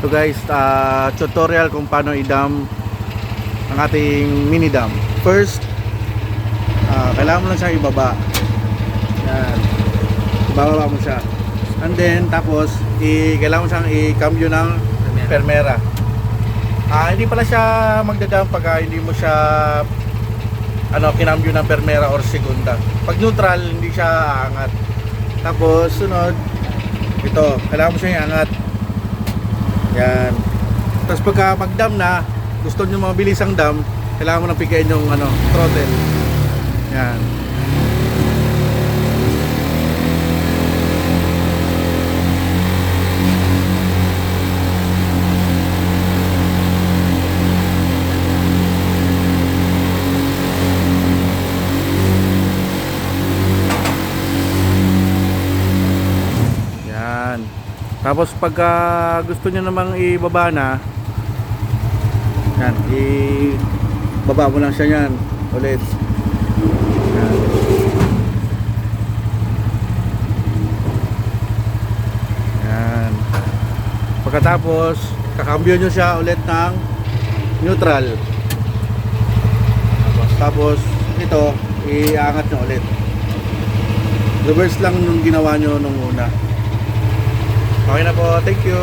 So guys, tutorial kung paano i-dam ang ating mini dam. First, kailangan mo lang siya ibaba. Yan. Ibababa mo siya. And then, tapos, kailangan mo siyang i-cambio ng permera. Hindi pala siya magdadam pag hindi mo siya kinambyo ng permera or segunda. Pag neutral, hindi siya aangat. Tapos, sunod, ito, kailangan mo siya iangat. Yan. Tapos pagka mag-dam na, gusto nyo mabilis ang dam, kailangan mo nang pigain yung throttle. Yan. Yan. Tapos pagka gusto nyo namang ibaba na, yan, ibaba mo lang siya yan ulit. Yan. Yan. Pagkatapos, kakambyo nyo siya ulit ng neutral. Tapos, ito, iangat nyo ulit. Reverse lang nung ginawa nyo nung una. Okay na po, thank you.